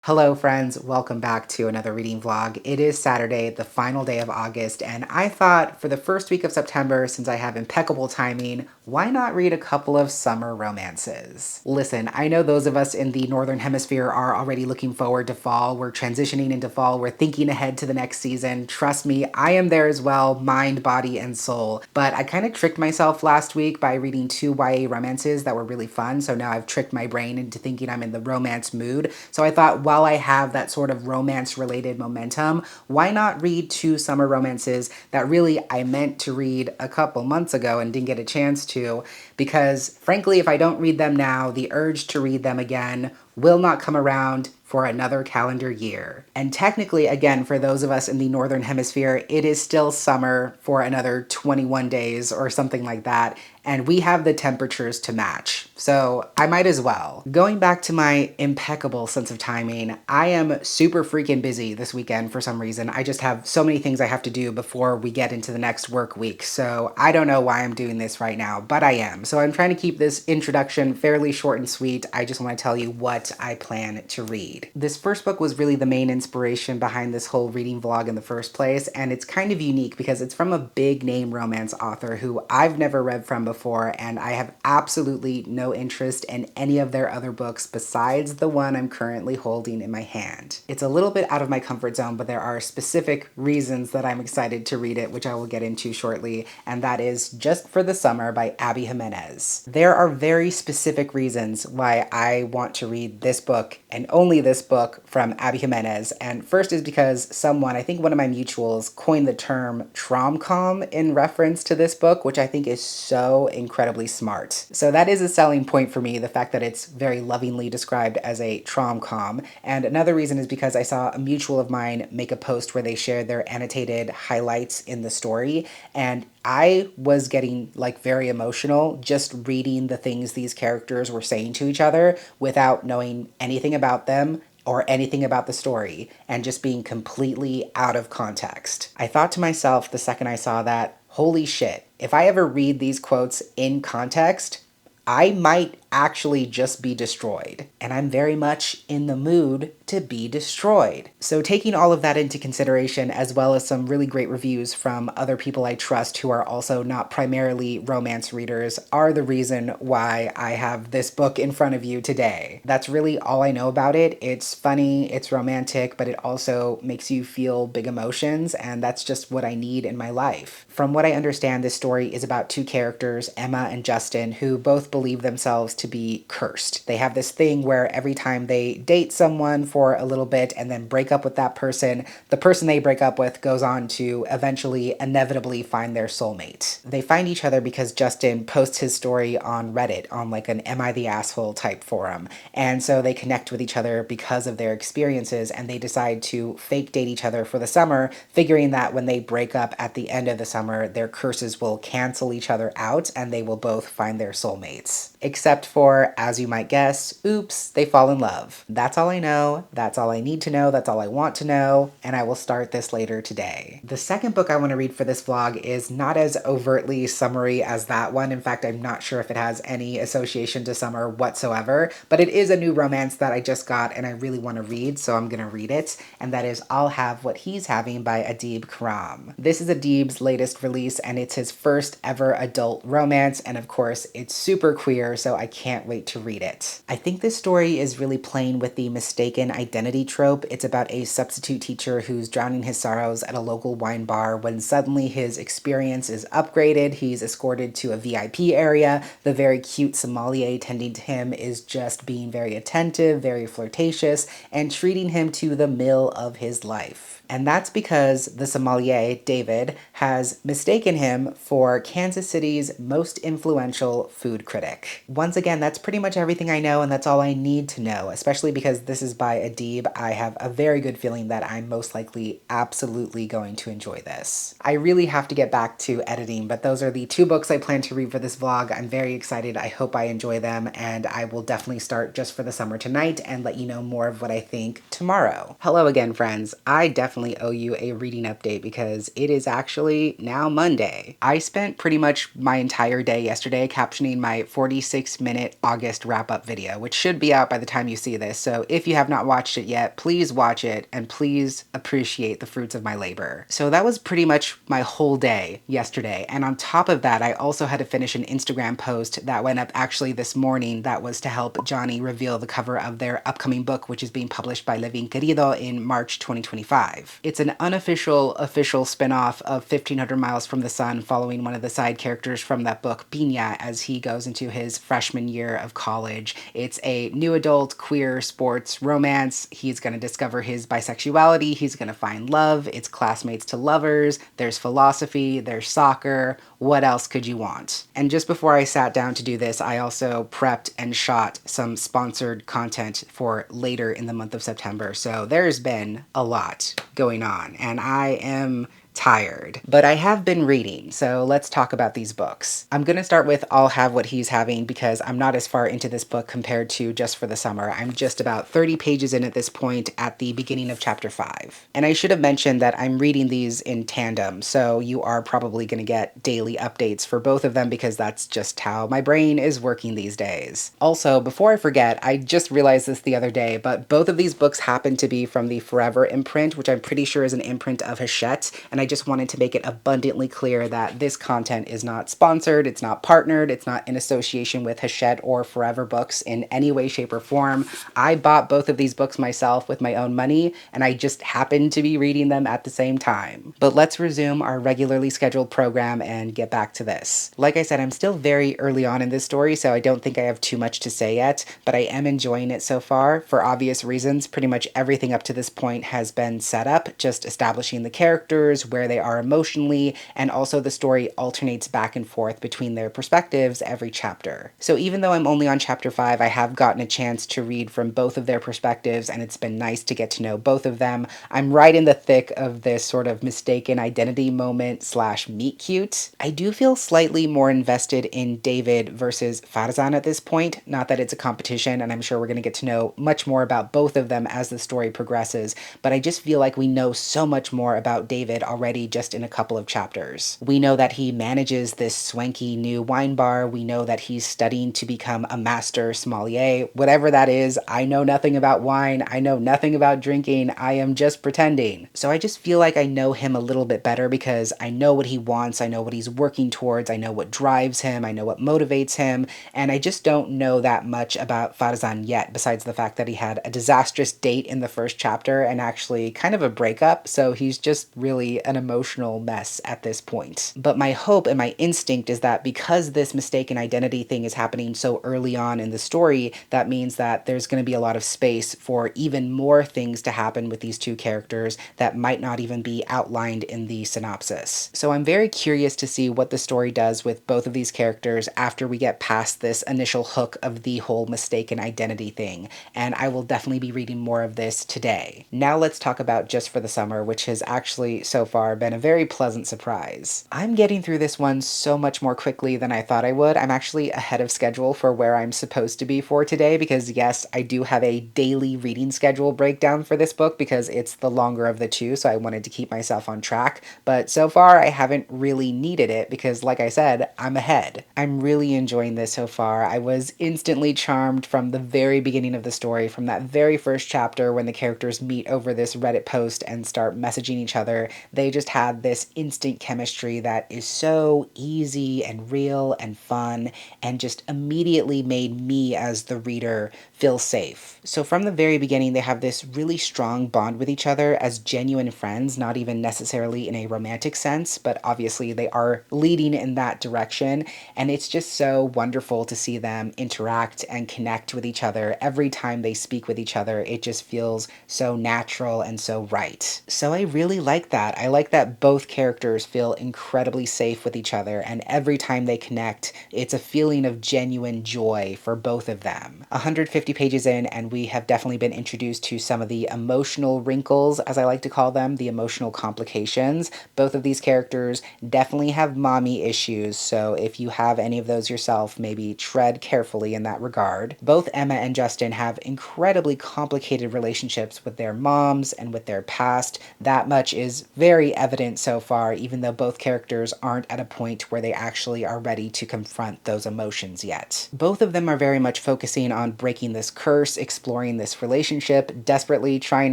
Hello friends, welcome back to another reading vlog. It is Saturday, the final day of August, and I thought for the first week of September, since I have impeccable timing, why not read a couple of summer romances? Listen, I know those of us in the Northern Hemisphere are already looking forward to fall. We're transitioning into fall. We're thinking ahead to the next season. Trust me, I am there as well, mind, body, and soul. But I kind of tricked myself last week by reading two YA romances that were really fun, so now I've tricked my brain into thinking I'm in the romance mood. So I thought, while I have that sort of romance-related momentum, why not read two summer romances that really I meant to read a couple months ago and didn't get a chance to, because frankly, if I don't read them now, the urge to read them again will not come around for another calendar year. And technically, again, for those of us in the Northern Hemisphere, it is still summer for another 21 days or something like that, and we have the temperatures to match. So I might as well. Going back to my impeccable sense of timing, I am super freaking busy this weekend for some reason. I just have so many things I have to do before we get into the next work week. So I don't know why I'm doing this right now, but I am. So I'm trying to keep this introduction fairly short and sweet. I just want to tell you what I plan to read. This first book was really the main inspiration behind this whole reading vlog in the first place, and it's kind of unique because it's from a big name romance author who I've never read from before, and I have absolutely no interest in any of their other books besides the one I'm currently holding in my hand. It's a little bit out of my comfort zone, but there are specific reasons that I'm excited to read it, which I will get into shortly, and that is Just for the Summer by Abby Jimenez. There are very specific reasons why I want to read this book, and only this book, from Abby Jimenez, and first is because someone, I think one of my mutuals, coined the term trom-com in reference to this book, which I think is so incredibly smart. So that is a selling point for me, the fact that it's very lovingly described as a trom-com. And another reason is because I saw a mutual of mine make a post where they shared their annotated highlights in the story, and I was getting like very emotional just reading the things these characters were saying to each other without knowing anything about them or anything about the story, and just being completely out of context. I thought to myself the second I saw that, holy shit, if I ever read these quotes in context, I might actually just be destroyed. And I'm very much in the mood to be destroyed. So taking all of that into consideration, as well as some really great reviews from other people I trust who are also not primarily romance readers, are the reason why I have this book in front of you today. That's really all I know about it. It's funny, it's romantic, but it also makes you feel big emotions, and that's just what I need in my life. From what I understand, this story is about two characters, Emma and Justin, who both believe themselves to be cursed. They have this thing where every time they date someone for a little bit and then break up with that person, the person they break up with goes on to eventually inevitably find their soulmate. They find each other because Justin posts his story on Reddit, on like an Am I the Asshole type forum, and so they connect with each other because of their experiences, and they decide to fake date each other for the summer, figuring that when they break up at the end of the summer, their curses will cancel each other out and they will both find their soulmates. Except for, as you might guess, oops, they fall in love. That's all I know, that's all I need to know, that's all I want to know, and I will start this later today. The second book I want to read for this vlog is not as overtly summery as that one. In fact, I'm not sure if it has any association to summer whatsoever, but it is a new romance that I just got and I really want to read, so I'm gonna read it, and that is I'll Have What He's Having by Adib Khorram. This is Adib's latest release, and it's his first ever adult romance, and of course, it's super queer, so I can't wait to read it. I think this story is really playing with the mistaken identity trope. It's about a substitute teacher who's drowning his sorrows at a local wine bar when suddenly his experience is upgraded. He's escorted to a VIP area. The very cute sommelier tending to him is just being very attentive, very flirtatious, and treating him to the meal of his life. And that's because the sommelier, David, has mistaken him for Kansas City's most influential food critic. Once again, that's pretty much everything I know, and that's all I need to know, especially because this is by Adib. I have a very good feeling that I'm most likely absolutely going to enjoy this. I really have to get back to editing, but those are the two books I plan to read for this vlog. I'm very excited. I hope I enjoy them, and I will definitely start Just for the Summer tonight and let you know more of what I think tomorrow. Hello again, friends. I definitely definitely owe you a reading update because it is actually now Monday. I spent pretty much my entire day yesterday captioning my 46-minute August wrap-up video, which should be out by the time you see this. So if you have not watched it yet, please watch it and please appreciate the fruits of my labor. So that was pretty much my whole day yesterday. And on top of that, I also had to finish an Instagram post that went up actually this morning that was to help Johnny reveal the cover of their upcoming book, which is being published by Levin Querido in March 2025. It's an unofficial, official spin-off of 1500 Miles from the Sun, following one of the side characters from that book, Piña, as he goes into his freshman year of college. It's a new adult queer sports romance. He's going to discover his bisexuality. He's going to find love. It's classmates to lovers. There's philosophy. There's soccer. What else could you want? And just before I sat down to do this, I also prepped and shot some sponsored content for later in the month of September. So there's been a lot going on, and I am tired. But I have been reading, so let's talk about these books. I'm gonna start with I'll Have What He's Having because I'm not as far into this book compared to Just for the Summer. I'm just about 30 pages in at this point at the beginning of chapter 5. And I should have mentioned that I'm reading these in tandem, so you are probably gonna get daily updates for both of them because that's just how my brain is working these days. Also, before I forget, I just realized this the other day, but both of these books happen to be from the Forever imprint, which I'm pretty sure is an imprint of Hachette, and I just wanted to make it abundantly clear that this content is not sponsored, it's not partnered, it's not in association with Hachette or Forever Books in any way, shape, or form. I bought both of these books myself with my own money, and I just happened to be reading them at the same time. But let's resume our regularly scheduled program and get back to this. Like I said, I'm still very early on in this story, so I don't think I have too much to say yet, but I am enjoying it so far. For obvious reasons, pretty much everything up to this point has been set up, just establishing the characters, where they are emotionally, and also the story alternates back and forth between their perspectives every chapter. So even though I'm only on chapter 5, I have gotten a chance to read from both of their perspectives, and it's been nice to get to know both of them. I'm right in the thick of this sort of mistaken identity moment slash meet cute. I do feel slightly more invested in David versus Farzan at this point. Not that it's a competition, and I'm sure we're going to get to know much more about both of them as the story progresses, but I just feel like we know so much more about David already just in a couple of chapters. We know that he manages this swanky new wine bar. We know that he's studying to become a master sommelier. Whatever that is, I know nothing about wine. I know nothing about drinking. I am just pretending. So I just feel like I know him a little bit better because I know what he wants. I know what he's working towards. I know what drives him. I know what motivates him. And I just don't know that much about Farzan yet, besides the fact that he had a disastrous date in the first chapter and actually kind of a breakup. So he's just really an emotional mess at this point. But my hope and my instinct is that because this mistaken identity thing is happening so early on in the story, that means that there's going to be a lot of space for even more things to happen with these two characters that might not even be outlined in the synopsis. So I'm very curious to see what the story does with both of these characters after we get past this initial hook of the whole mistaken identity thing, and I will definitely be reading more of this today. Now let's talk about Just for the Summer, which has actually so far been a very pleasant surprise. I'm getting through this one so much more quickly than I thought I would. I'm actually ahead of schedule for where I'm supposed to be for today because yes, I do have a daily reading schedule breakdown for this book because it's the longer of the two, so I wanted to keep myself on track. But so far, I haven't really needed it because, like I said, I'm ahead. I'm really enjoying this so far. I was instantly charmed from the very beginning of the story, from that very first chapter when the characters meet over this Reddit post and start messaging each other. They just had this instant chemistry that is so easy and real and fun and just immediately made me as the reader feel safe. So from the very beginning, they have this really strong bond with each other as genuine friends, not even necessarily in a romantic sense, but obviously they are leading in that direction. And it's just so wonderful to see them interact and connect with each other. Every time they speak with each other, it just feels so natural and so right. So I really like that. I like like that both characters feel incredibly safe with each other, and every time they connect, it's a feeling of genuine joy for both of them. 150 pages in, and we have definitely been introduced to some of the emotional wrinkles, as I like to call them, the emotional complications. Both of these characters definitely have mommy issues, so if you have any of those yourself, maybe tread carefully in that regard. Both Emma and Justin have incredibly complicated relationships with their moms and with their past. That much is very evident so far, even though both characters aren't at a point where they actually are ready to confront those emotions yet. Both of them are very much focusing on breaking this curse, exploring this relationship, desperately trying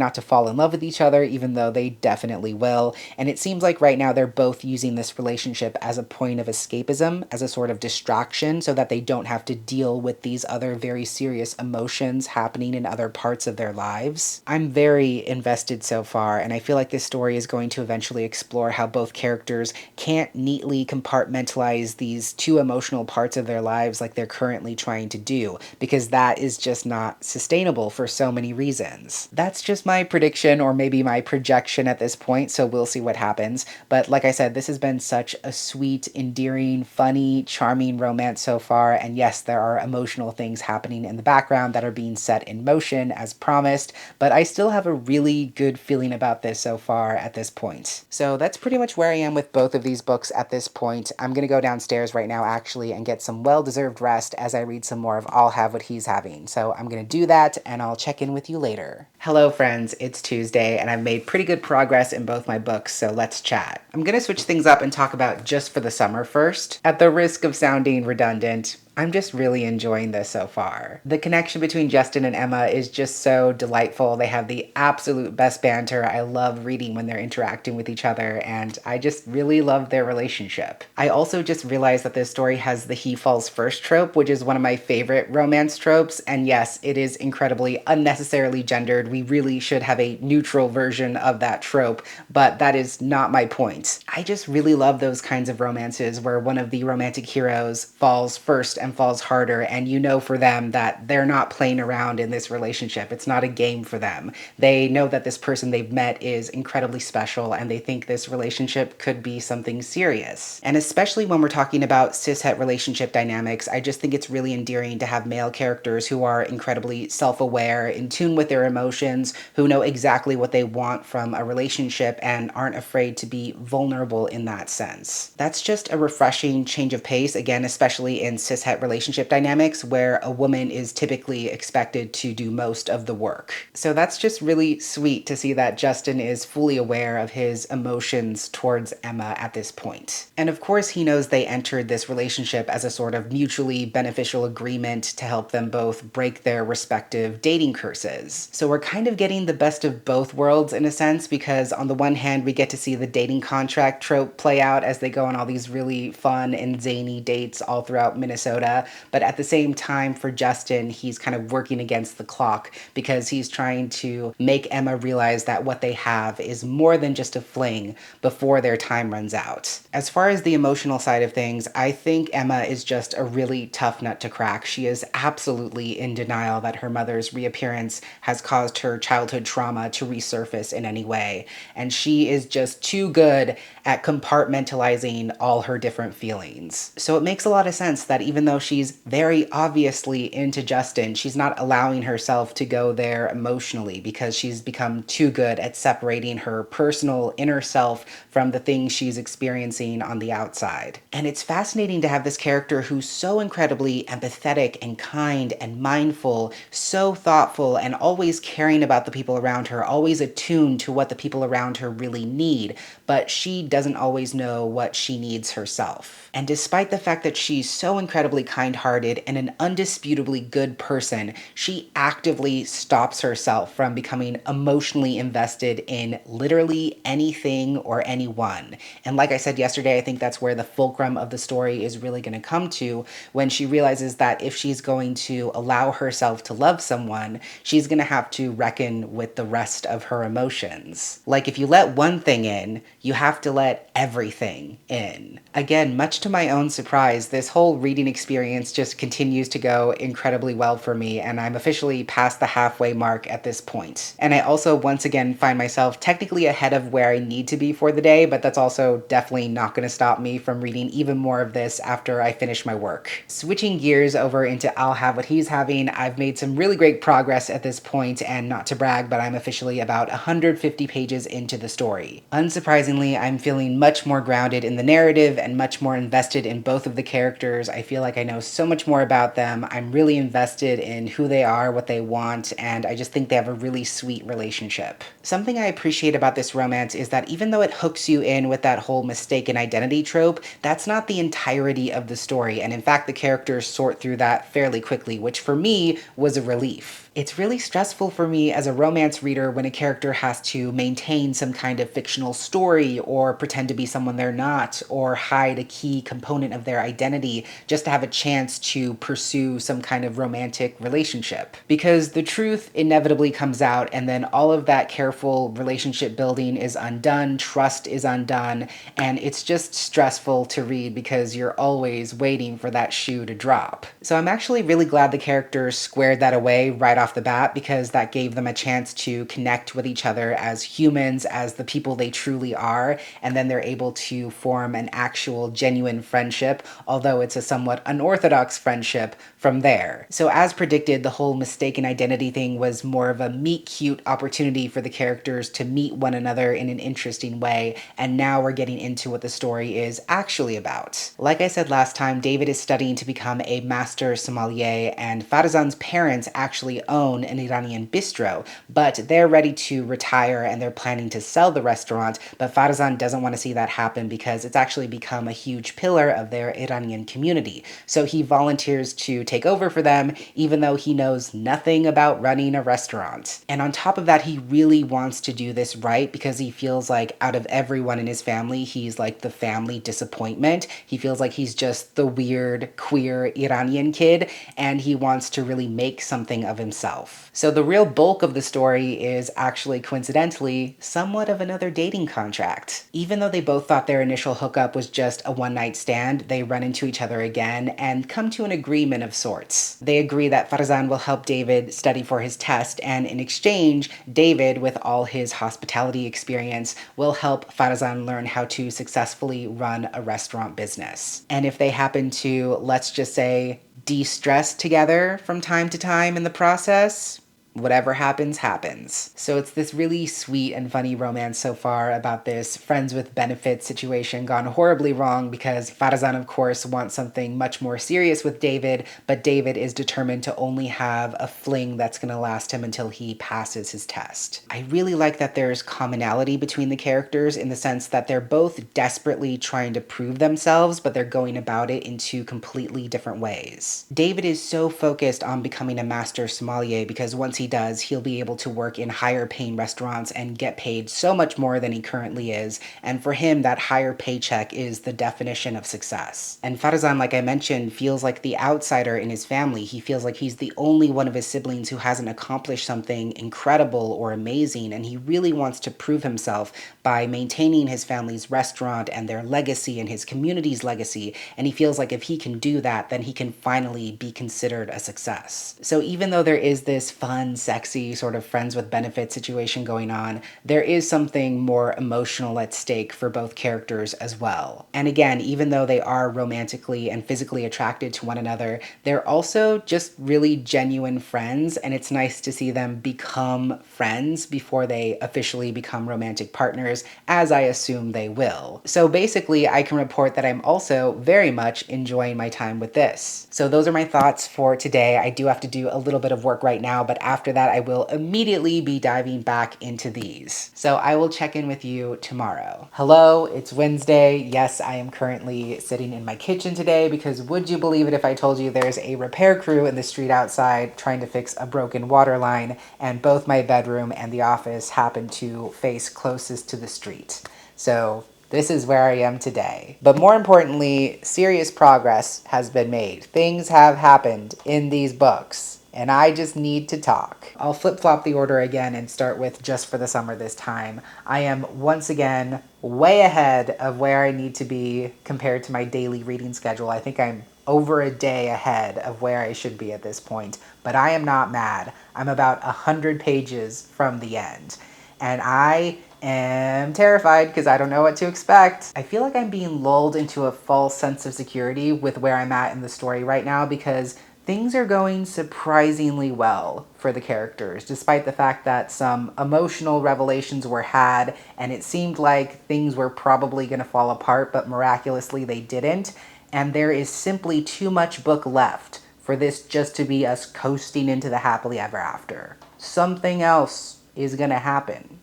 not to fall in love with each other, even though they definitely will. And it seems like right now they're both using this relationship as a point of escapism, as a sort of distraction, so that they don't have to deal with these other very serious emotions happening in other parts of their lives. I'm very invested so far, and I feel like this story is going to eventually explore how both characters can't neatly compartmentalize these two emotional parts of their lives like they're currently trying to do, because that is just not sustainable for so many reasons. That's just my prediction, or maybe my projection at this point, so we'll see what happens. But like I said, this has been such a sweet, endearing, funny, charming romance so far, and yes, there are emotional things happening in the background that are being set in motion as promised, but I still have a really good feeling about this so far at this point. So that's pretty much where I am with both of these books at this point. I'm gonna go downstairs right now actually and get some well-deserved rest as I read some more of I'll Have What He's Having. So I'm gonna do that, and I'll check in with you later. Hello friends, it's Tuesday, and I've made pretty good progress in both my books, so let's chat. I'm gonna switch things up and talk about Just for the Summer first. At the risk of sounding redundant, I'm just really enjoying this so far. The connection between Justin and Emma is just so delightful. They have the absolute best banter. I love reading when they're interacting with each other, and I just really love their relationship. I also just realized that this story has the he falls first trope, which is one of my favorite romance tropes, and yes, it is incredibly unnecessarily gendered. We really should have a neutral version of that trope, but that is not my point. I just really love those kinds of romances where one of the romantic heroes falls first and falls harder, and you know for them that they're not playing around in this relationship. It's not a game for them. They know that this person they've met is incredibly special, and they think this relationship could be something serious. And especially when we're talking about cishet relationship dynamics, I just think it's really endearing to have male characters who are incredibly self-aware, in tune with their emotions, who know exactly what they want from a relationship and aren't afraid to be vulnerable in that sense. That's just a refreshing change of pace, again, especially in cishet relationship dynamics where a woman is typically expected to do most of the work. So that's just really sweet to see that Justin is fully aware of his emotions towards Emma at this point. And of course he knows they entered this relationship as a sort of mutually beneficial agreement to help them both break their respective dating curses. So we're kind of getting the best of both worlds in a sense, because on the one hand we get to see the dating contract trope play out as they go on all these really fun and zany dates all throughout Minnesota, but at the same time for Justin, he's kind of working against the clock because he's trying to make Emma realize that what they have is more than just a fling before their time runs out. As far as the emotional side of things, I think Emma is just a really tough nut to crack. She is absolutely in denial that her mother's reappearance has caused her childhood trauma to resurface in any way, and she is just too good at compartmentalizing all her different feelings. So it makes a lot of sense that even though she's very obviously into Justin, she's not allowing herself to go there emotionally because she's become too good at separating her personal inner self from the things she's experiencing on the outside. And it's fascinating to have this character who's so incredibly empathetic and kind and mindful, so thoughtful, and always caring about the people around her, always attuned to what the people around her really need, but she doesn't always know what she needs herself. And despite the fact that she's so incredibly kind-hearted and an undisputably good person, she actively stops herself from becoming emotionally invested in literally anything or anyone. And like I said yesterday, I think that's where the fulcrum of the story is really going to come to, when she realizes that if she's going to allow herself to love someone, she's going to have to reckon with the rest of her emotions. Like, if you let one thing in, you have to let everything in. Again, much to my own surprise, this whole reading experience experience just continues to go incredibly well for me, and I'm officially past the halfway mark at this point. And I also once again find myself technically ahead of where I need to be for the day, but that's also definitely not going to stop me from reading even more of this after I finish my work. Switching gears over into I'll Have What He's Having, I've made some really great progress at this point, and not to brag, but I'm officially about 150 pages into the story. Unsurprisingly, I'm feeling much more grounded in the narrative and much more invested in both of the characters. I feel like I know so much more about them. I'm really invested in who they are, what they want, and I just think they have a really sweet relationship. Something I appreciate about this romance is that even though it hooks you in with that whole mistaken identity trope, that's not the entirety of the story, and in fact the characters sort through that fairly quickly, which for me was a relief. It's really stressful for me as a romance reader when a character has to maintain some kind of fictional story or pretend to be someone they're not or hide a key component of their identity just to have a chance to pursue some kind of romantic relationship. Because the truth inevitably comes out, and then all of that careful relationship building is undone, trust is undone, and it's just stressful to read because you're always waiting for that shoe to drop. So I'm actually really glad the characters squared that away right off the bat, because that gave them a chance to connect with each other as humans, as the people they truly are, and then they're able to form an actual genuine friendship, although it's a somewhat unorthodox friendship from there. So as predicted, the whole mistaken identity thing was more of a meet-cute opportunity for the characters to meet one another in an interesting way, and now we're getting into what the story is actually about. Like I said last time, David is studying to become a master sommelier, and Farazan's parents actually own an Iranian bistro, but they're ready to retire and they're planning to sell the restaurant, but Farazan doesn't want to see that happen because it's actually become a huge pillar of their Iranian community. So he volunteers to take over for them, even though he knows nothing about running a restaurant. And on top of that, he really wants to do this right because he feels like out of everyone in his family, he's like the family disappointment. He feels like he's just the weird, queer Iranian kid, and he wants to really make something of himself. So the real bulk of the story is actually, coincidentally, somewhat of another dating contract. Even though they both thought their initial hookup was just a one-night stand, they run into each other again and come to an agreement of sorts. They agree that Farazan will help David study for his test, and in exchange, David, with all his hospitality experience, will help Farazan learn how to successfully run a restaurant business. And if they happen to, let's just say, de-stress together from time to time in the process, whatever happens, happens. So it's this really sweet and funny romance so far about this friends with benefits situation gone horribly wrong because Farazan, of course, wants something much more serious with David, but David is determined to only have a fling that's going to last him until he passes his test. I really like that there's commonality between the characters in the sense that they're both desperately trying to prove themselves, but they're going about it in two completely different ways. David is so focused on becoming a master sommelier because once he does, he'll be able to work in higher paying restaurants and get paid so much more than he currently is, and for him that higher paycheck is the definition of success. And Farazan, like I mentioned, feels like the outsider in his family. He feels like he's the only one of his siblings who hasn't accomplished something incredible or amazing, and he really wants to prove himself by maintaining his family's restaurant and their legacy and his community's legacy, and he feels like if he can do that, then he can finally be considered a success. So even though there is this fun, sexy sort of friends with benefits situation going on, there is something more emotional at stake for both characters as well. And again, even though they are romantically and physically attracted to one another, they're also just really genuine friends, and it's nice to see them become friends before they officially become romantic partners, as I assume they will. So basically, I can report that I'm also very much enjoying my time with this. So those are my thoughts for today. I do have to do a little bit of work right now, but after that, I will immediately be diving back into these. So I will check in with you tomorrow. Hello, it's Wednesday. Yes, I am currently sitting in my kitchen today because would you believe it if I told you there's a repair crew in the street outside trying to fix a broken water line, and both my bedroom and the office happen to face closest to the street. So this is where I am today. But more importantly, serious progress has been made. Things have happened in these books, and I just need to talk. I'll flip-flop the order again and start with Just for the Summer this time. I am once again way ahead of where I need to be compared to my daily reading schedule. I think I'm over a day ahead of where I should be at this point, but I am not mad. I'm about 100 pages from the end, and I am terrified because I don't know what to expect. I feel like I'm being lulled into a false sense of security with where I'm at in the story right now because things are going surprisingly well for the characters, despite the fact that some emotional revelations were had and it seemed like things were probably going to fall apart, but miraculously they didn't. And there is simply too much book left for this just to be us coasting into the happily ever after. Something else is going to happen,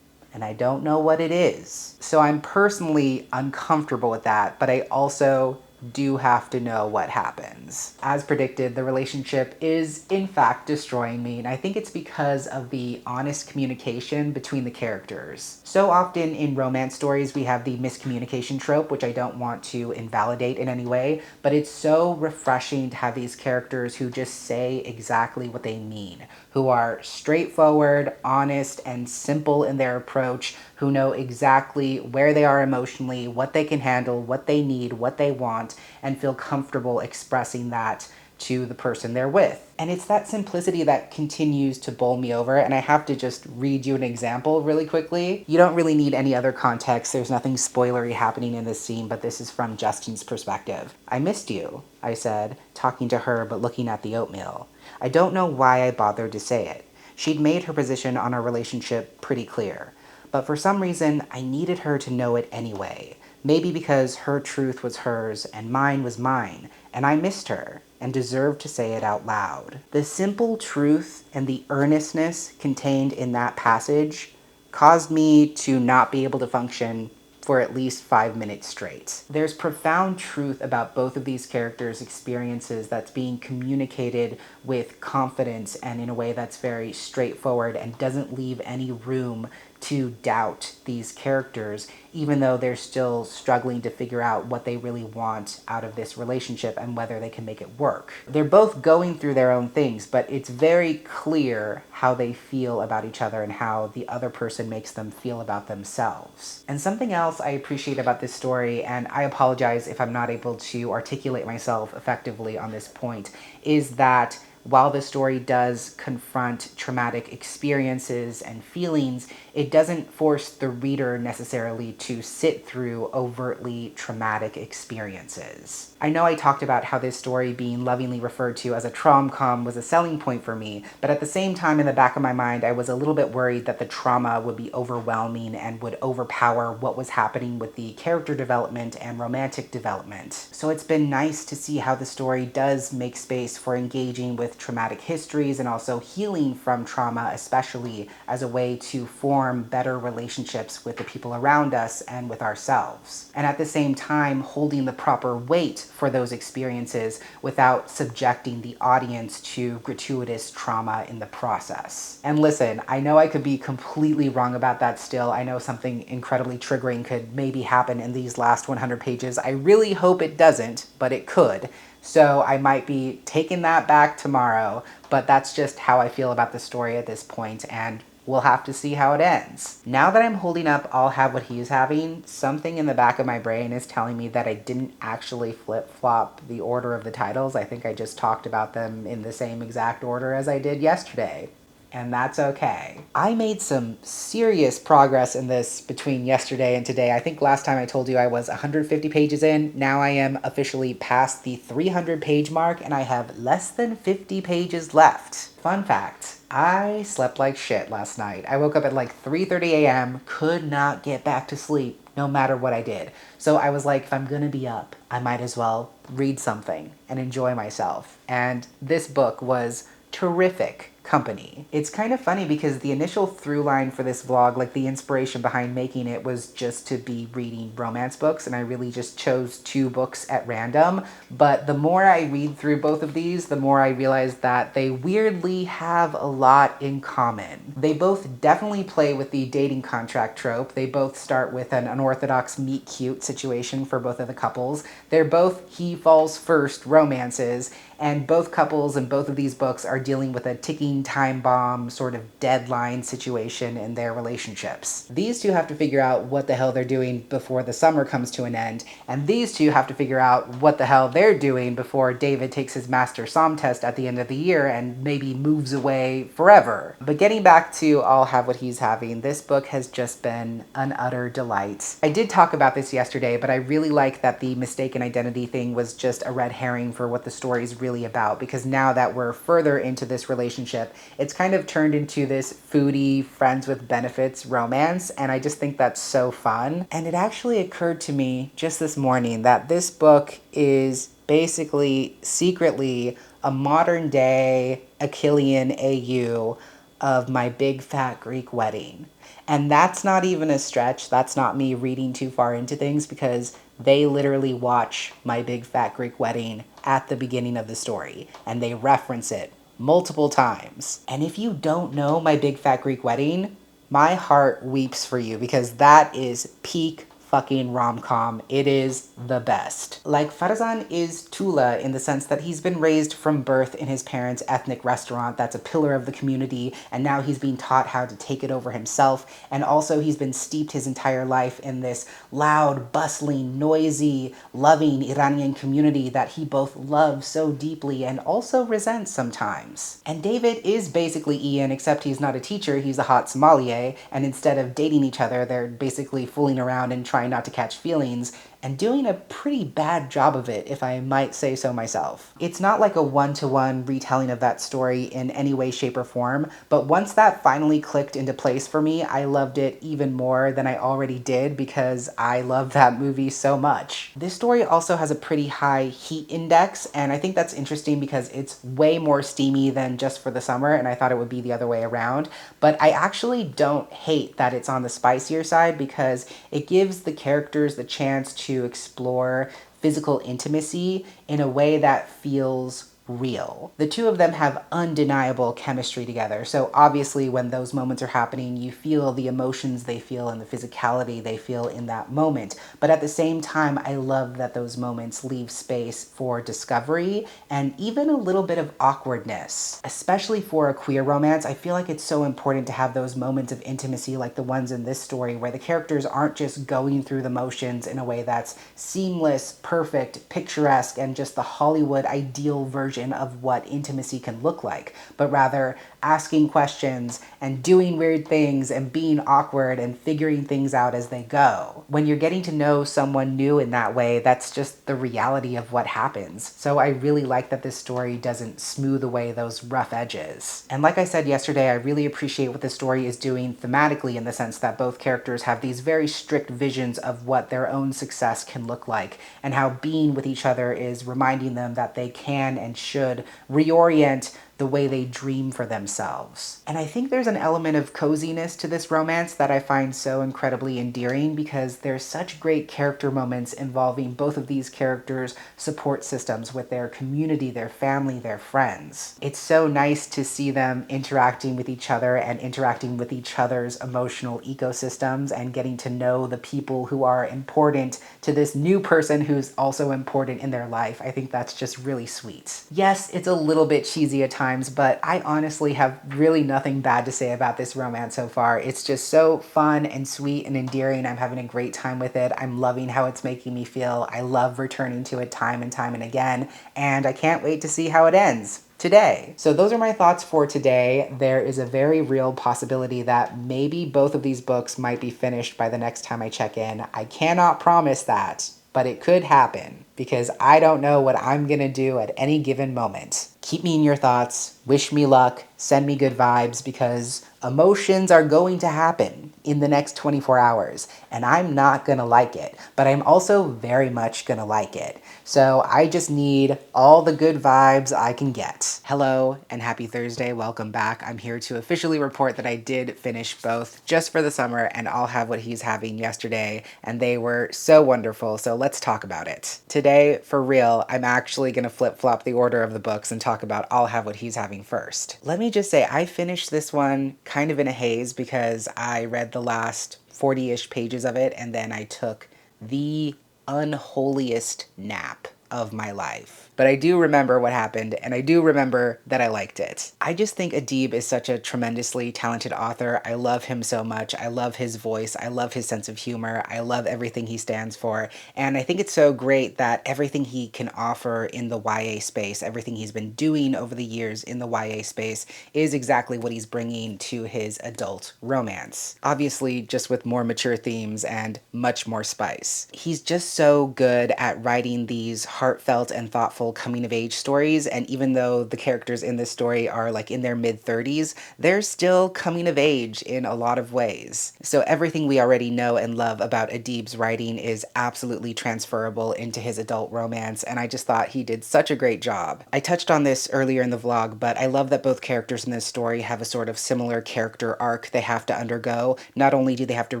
and I don't know what it is. So I'm personally uncomfortable with that, but I also do have to know what happens. As predicted, the relationship is in fact destroying me, and I think it's because of the honest communication between the characters. So often in romance stories, we have the miscommunication trope, which I don't want to invalidate in any way, but it's so refreshing to have these characters who just say exactly what they mean, who are straightforward, honest, and simple in their approach, who know exactly where they are emotionally, what they can handle, what they need, what they want, and feel comfortable expressing that to the person they're with. And it's that simplicity that continues to bowl me over, and I have to just read you an example really quickly. You don't really need any other context, there's nothing spoilery happening in this scene, but this is from Justin's perspective. "I missed you," I said, talking to her but looking at the oatmeal. I don't know why I bothered to say it. She'd made her position on our relationship pretty clear. But for some reason, I needed her to know it anyway. Maybe because her truth was hers and mine was mine, and I missed her and deserved to say it out loud. The simple truth and the earnestness contained in that passage caused me to not be able to function for at least 5 minutes straight. There's profound truth about both of these characters' experiences that's being communicated with confidence and in a way that's very straightforward and doesn't leave any room to doubt these characters, even though they're still struggling to figure out what they really want out of this relationship and whether they can make it work. They're both going through their own things, but it's very clear how they feel about each other and how the other person makes them feel about themselves. And something else I appreciate about this story, and I apologize if I'm not able to articulate myself effectively on this point, is that while the story does confront traumatic experiences and feelings, it doesn't force the reader necessarily to sit through overtly traumatic experiences. I know I talked about how this story being lovingly referred to as a trom-com was a selling point for me, but at the same time in the back of my mind I was a little bit worried that the trauma would be overwhelming and would overpower what was happening with the character development and romantic development. So it's been nice to see how the story does make space for engaging with traumatic histories and also healing from trauma, especially as a way to form better relationships with the people around us and with ourselves. And at the same time, holding the proper weight for those experiences without subjecting the audience to gratuitous trauma in the process. And listen, I know I could be completely wrong about that still. I know something incredibly triggering could maybe happen in these last 100 pages. I really hope it doesn't, but it could. So I might be taking that back tomorrow, but that's just how I feel about the story at this point, and we'll have to see how it ends. Now that I'm holding up I'll Have What He's Having, something in the back of my brain is telling me that I didn't actually flip-flop the order of the titles. I think I just talked about them in the same exact order as I did yesterday. And that's okay. I made some serious progress in this between yesterday and today. I think last time I told you I was 150 pages in. Now I am officially past the 300 page mark and I have less than 50 pages left. Fun fact, I slept like shit last night. I woke up at like 3:30 a.m., could not get back to sleep no matter what I did. So I was like, if I'm gonna be up, I might as well read something and enjoy myself. And this book was terrific company. It's kind of funny because the initial through line for this vlog, like the inspiration behind making it, was just to be reading romance books, and I really just chose 2 books at random. But the more I read through both of these, the more I realize that they weirdly have a lot in common. They both definitely play with the dating contract trope. They both start with an unorthodox meet cute situation for both of the couples. They're both he falls first romances, and both couples in both of these books are dealing with a ticking time bomb sort of deadline situation in their relationships. These two have to figure out what the hell they're doing before the summer comes to an end, and these two have to figure out what the hell they're doing before David takes his master Psalm test at the end of the year and maybe moves away forever. But getting back to I'll Have What He's Having, this book has just been an utter delight. I did talk about this yesterday, but I really like that the mistaken identity thing was just a red herring for what the story is really about, because now that we're further into this relationship, it's kind of turned into this foodie, friends with benefits romance, and I just think that's so fun. And it actually occurred to me just this morning that this book is basically secretly a modern day Achillean AU of My Big Fat Greek Wedding. And that's not even a stretch. That's not me reading too far into things, because they literally watch My Big Fat Greek Wedding at the beginning of the story, and they reference it multiple times. And if you don't know My Big Fat Greek Wedding, my heart weeps for you, because that is peak fucking rom-com. It is the best. Like, Farzan is Tula in the sense that he's been raised from birth in his parents' ethnic restaurant that's a pillar of the community, and now he's being taught how to take it over himself, and also he's been steeped his entire life in this loud, bustling, noisy, loving Iranian community that he both loves so deeply and also resents sometimes. And David is basically Ian, except he's not a teacher, he's a hot sommelier, and instead of dating each other, they're basically fooling around and trying not to catch feelings, and doing a pretty bad job of it, if I might say so myself. It's not like a one-to-one retelling of that story in any way, shape, or form, but once that finally clicked into place for me, I loved it even more than I already did, because I love that movie so much. This story also has a pretty high heat index, and I think that's interesting because it's way more steamy than Just for the Summer, and I thought it would be the other way around, but I actually don't hate that it's on the spicier side, because it gives the characters the chance to explore physical intimacy in a way that feels real. The two of them have undeniable chemistry together, so obviously when those moments are happening, you feel the emotions they feel and the physicality they feel in that moment. But at the same time, I love that those moments leave space for discovery and even a little bit of awkwardness. Especially for a queer romance, I feel like it's so important to have those moments of intimacy like the ones in this story, where the characters aren't just going through the motions in a way that's seamless, perfect, picturesque, and just the Hollywood ideal version of what intimacy can look like, but rather asking questions and doing weird things and being awkward and figuring things out as they go. When you're getting to know someone new in that way, that's just the reality of what happens. So I really like that this story doesn't smooth away those rough edges. And like I said yesterday, I really appreciate what the story is doing thematically, in the sense that both characters have these very strict visions of what their own success can look like, and how being with each other is reminding them that they can and should reorient the way they dream for themselves. And I think there's an element of coziness to this romance that I find so incredibly endearing, because there's such great character moments involving both of these characters' support systems with their community, their family, their friends. It's so nice to see them interacting with each other and interacting with each other's emotional ecosystems and getting to know the people who are important to this new person who's also important in their life. I think that's just really sweet. Yes, it's a little bit cheesy at times, but I honestly have really nothing bad to say about this romance so far. It's just so fun and sweet and endearing. I'm having a great time with it. I'm loving how it's making me feel. I love returning to it time and again, and I can't wait to see how it ends today. So those are my thoughts for today. There is a very real possibility that maybe both of these books might be finished by the next time I check in. I cannot promise that, but it could happen, because I don't know what I'm gonna do at any given moment. Keep me in your thoughts, wish me luck, send me good vibes, because emotions are going to happen in the next 24 hours, and I'm not gonna like it, but I'm also very much gonna like it. So I just need all the good vibes I can get. Hello and happy Thursday, welcome back. I'm here to officially report that I did finish both Just for the Summer and I'll Have What He's Having yesterday, and they were so wonderful, so let's talk about it. Today, for real, I'm actually gonna flip-flop the order of the books and talk about I'll Have What He's Having first. Let me just say, I finished this one kind of in a haze because I read the last 40-ish pages of it, and then I took the unholiest nap of my life. But I do remember what happened, and I do remember that I liked it. I just think Adib is such a tremendously talented author. I love him so much. I love his voice. I love his sense of humor. I love everything he stands for. And I think it's so great that everything he can offer in the YA space, everything he's been doing over the years in the YA space, is exactly what he's bringing to his adult romance. Obviously, just with more mature themes and much more spice. He's just so good at writing these heartfelt and thoughtful coming of age stories, and even though the characters in this story are like in their mid 30s, they're still coming of age in a lot of ways. So everything we already know and love about Adib's writing is absolutely transferable into his adult romance, and I just thought he did such a great job. I touched on this earlier in the vlog, but I love that both characters in this story have a sort of similar character arc they have to undergo. Not only do they have to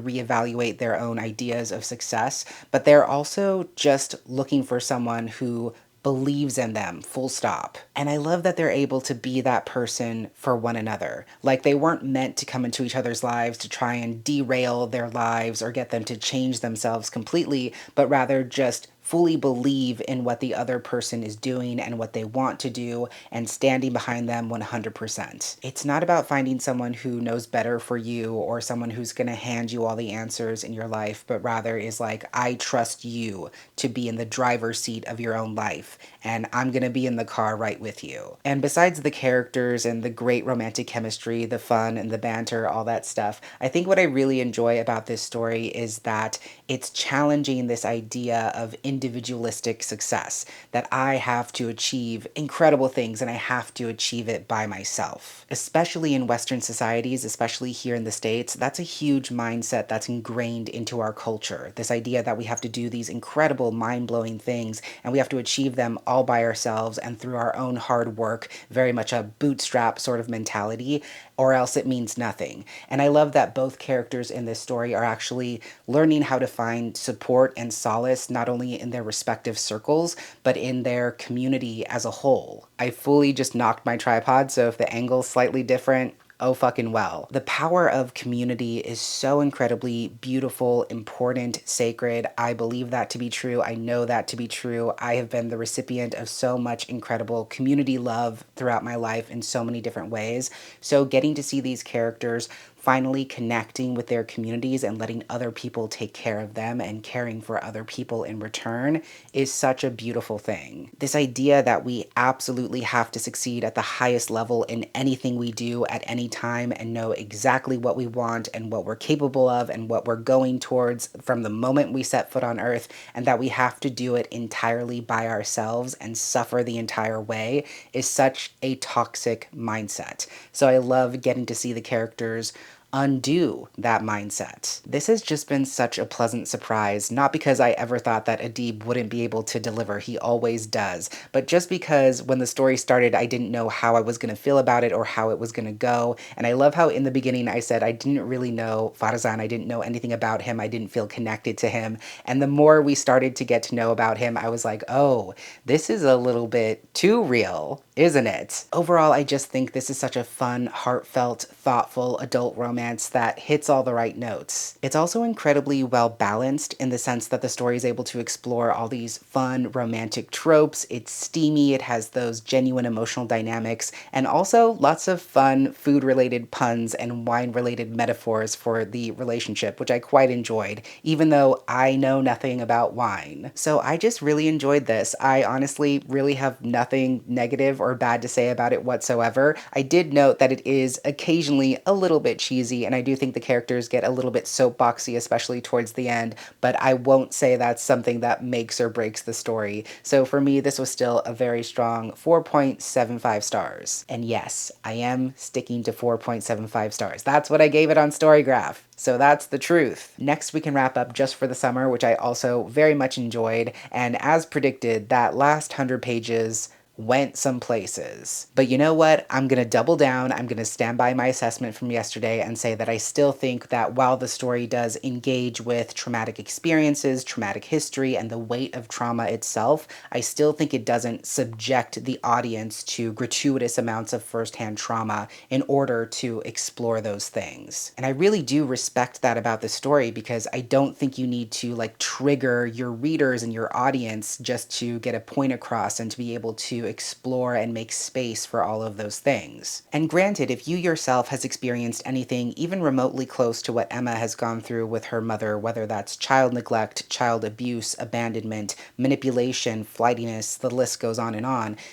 reevaluate their own ideas of success, but they're also just looking for someone who believes in them, full stop. And I love that they're able to be that person for one another. Like, they weren't meant to come into each other's lives to try and derail their lives or get them to change themselves completely, but rather just fully believe in what the other person is doing and what they want to do and standing behind them 100%. It's not about finding someone who knows better for you or someone who's going to hand you all the answers in your life, but rather is like, I trust you to be in the driver's seat of your own life, and I'm going to be in the car right with you. And besides the characters and the great romantic chemistry, the fun and the banter, all that stuff, I think what I really enjoy about this story is that it's challenging this idea of individualistic success, that I have to achieve incredible things and I have to achieve it by myself. Especially in Western societies, especially here in the States, that's a huge mindset that's ingrained into our culture. This idea that we have to do these incredible, mind-blowing things and we have to achieve them all by ourselves and through our own hard work, very much a bootstrap sort of mentality, or else it means nothing. And I love that both characters in this story are actually learning how to find support and solace not only in their respective circles, but in their community as a whole. I fully just knocked my tripod, so if the angle's slightly different, oh fucking well. The power of community is so incredibly beautiful, important, sacred. I believe that to be true. I know that to be true. I have been the recipient of so much incredible community love throughout my life in so many different ways. So getting to see these characters finally connecting with their communities and letting other people take care of them and caring for other people in return is such a beautiful thing. This idea that we absolutely have to succeed at the highest level in anything we do at any time and know exactly what we want and what we're capable of and what we're going towards from the moment we set foot on earth, and that we have to do it entirely by ourselves and suffer the entire way, is such a toxic mindset. So I love getting to see the characters undo that mindset. This has just been such a pleasant surprise, not because I ever thought that Adib wouldn't be able to deliver, he always does, but just because when the story started I didn't know how I was going to feel about it or how it was going to go. And I love how in the beginning I said I didn't really know Farzan, I didn't know anything about him, I didn't feel connected to him, and the more we started to get to know about him, I was like, oh, this is a little bit too real, isn't it? Overall, I just think this is such a fun, heartfelt, thoughtful adult romance that hits all the right notes. It's also incredibly well balanced in the sense that the story is able to explore all these fun, romantic tropes. It's steamy, it has those genuine emotional dynamics, and also lots of fun food-related puns and wine-related metaphors for the relationship, which I quite enjoyed, even though I know nothing about wine. So I just really enjoyed this. I honestly really have nothing negative or bad to say about it whatsoever. I did note that it is occasionally a little bit cheesy, and I do think the characters get a little bit soapboxy, especially towards the end, but I won't say that's something that makes or breaks the story. So for me, this was still a very strong 4.75 stars. And yes, I am sticking to 4.75 stars. That's what I gave it on Storygraph. So that's the truth. Next, we can wrap up Just for the Summer, which I also very much enjoyed, and as predicted, that last 100 pages went some places. But you know what? I'm gonna double down. I'm gonna stand by my assessment from yesterday and say that I still think that while the story does engage with traumatic experiences, traumatic history, and the weight of trauma itself, I still think it doesn't subject the audience to gratuitous amounts of firsthand trauma in order to explore those things. And I really do respect that about the story because I don't think you need to like trigger your readers and your audience just to get a point across and to be able to explore and make space for all of those things. And granted, if you yourself has experienced anything even remotely close to what Emma has gone through with her mother, whether that's child neglect, child abuse, abandonment, manipulation, flightiness, the list goes on,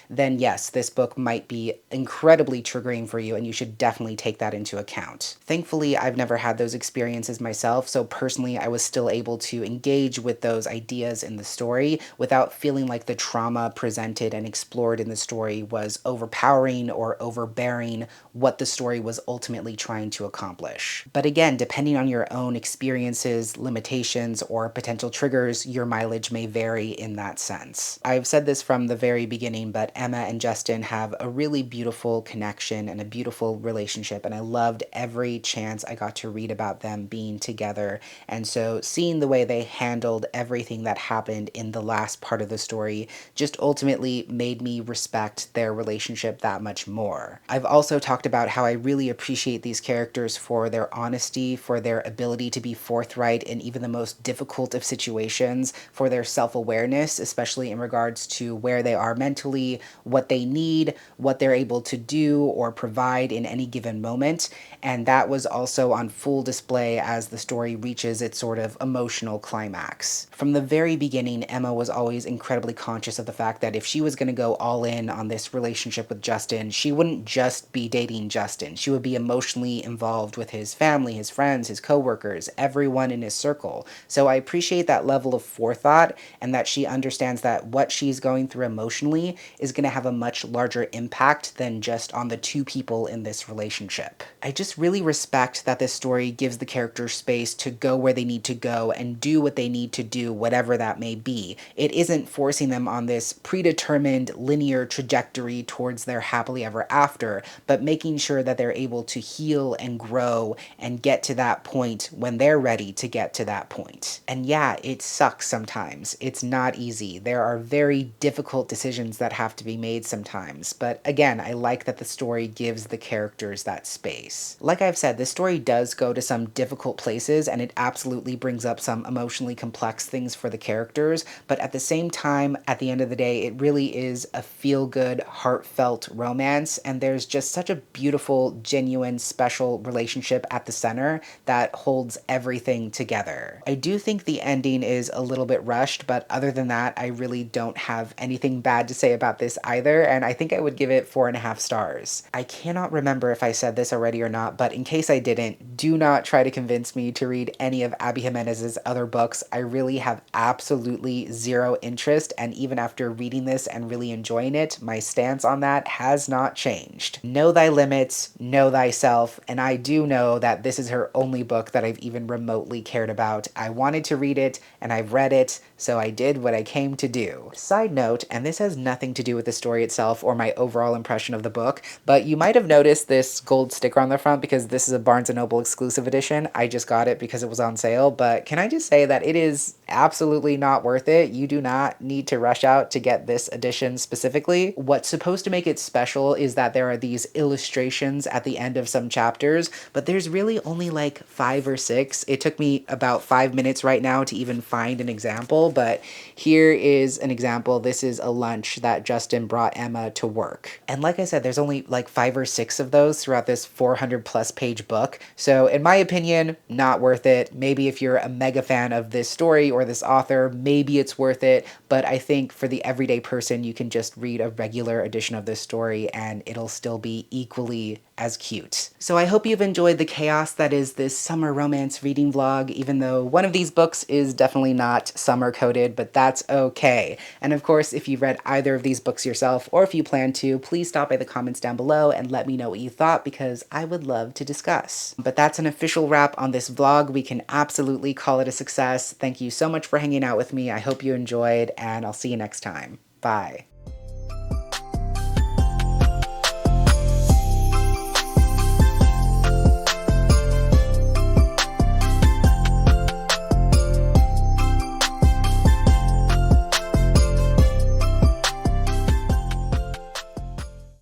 then yes, this book might be incredibly triggering for you and you should definitely take that into account. Thankfully, I've never had those experiences myself, so personally I was still able to engage with those ideas in the story without feeling like the trauma presented and explored in the story was overpowering or overbearing what the story was ultimately trying to accomplish. But again, depending on your own experiences, limitations, or potential triggers, your mileage may vary in that sense. I've said this from the very beginning, but Emma and Justin have a really beautiful connection and a beautiful relationship, and I loved every chance I got to read about them being together. And so seeing the way they handled everything that happened in the last part of the story just ultimately made me respect their relationship that much more. I've also talked about how I really appreciate these characters for their honesty, for their ability to be forthright in even the most difficult of situations, for their self-awareness, especially in regards to where they are mentally, what they need, what they're able to do or provide in any given moment. And that was also on full display as the story reaches its sort of emotional climax. From the very beginning, Emma was always incredibly conscious of the fact that if she was going to go all in on this relationship with Justin, she wouldn't just be dating Justin. She would be emotionally involved with his family, his friends, his coworkers, everyone in his circle. So I appreciate that level of forethought and that she understands that what she's going through emotionally is going to have a much larger impact than just on the two people in this relationship. I just really respect that this story gives the characters space to go where they need to go and do what they need to do, whatever that may be. It isn't forcing them on this predetermined linear trajectory towards their happily ever after, but making sure that they're able to heal and grow and get to that point when they're ready to get to that point. And yeah, it sucks sometimes. It's not easy. There are very difficult decisions that have to be made sometimes. But again, I like that the story gives the characters that space. Like I've said, this story does go to some difficult places and it absolutely brings up some emotionally complex things for the characters. But at the same time, at the end of the day, it really is a feel-good, heartfelt romance. And there's just such a beautiful, genuine, special relationship at the center that holds everything together. I do think the ending is a little bit rushed, but other than that, I really don't have anything bad to say about this either, and I think I would give it 4.5 stars. I cannot remember if I said this already or not, but in case I didn't, do not try to convince me to read any of Abby Jimenez's other books. I really have absolutely zero interest, and even after reading this and really enjoying it, my stance on that has not changed. Know thy limits, know thyself, and I do know that this is her only book that I've even remotely cared about. I wanted to read it, and I've read it, so I did what I came to do. Side note, and this has nothing to do with the story itself or my overall impression of the book, but you might have noticed this gold sticker on the front because this is a Barnes & Noble exclusive edition. I just got it because it was on sale, but can I just say that it is absolutely not worth it. You do not need to rush out to get this edition specifically. What's supposed to make it special is that there are these illustrations at the end of some chapters, but there's really only like 5 or 6. It took me about 5 minutes right now to even find an example, but here is an example. This is a lunch that Justin brought Emma to work. And like I said, there's only like 5 or 6 of those throughout this 400+ page book. So in my opinion, not worth it. Maybe if you're a mega fan of this story or this author, maybe it's worth it. But I think for the everyday person, you can just read a regular edition of this story and it'll still be equally as cute. So I hope you've enjoyed the chaos that is this summer romance reading vlog, even though one of these books is definitely not summer coded, but that's okay. And of course, if you've read either of these books yourself, or if you plan to, please stop by the comments down below and let me know what you thought because I would love to discuss. But that's an official wrap on this vlog. We can absolutely call it a success. Thank you so much for hanging out with me. I hope you enjoyed, and I'll see you next time. Bye.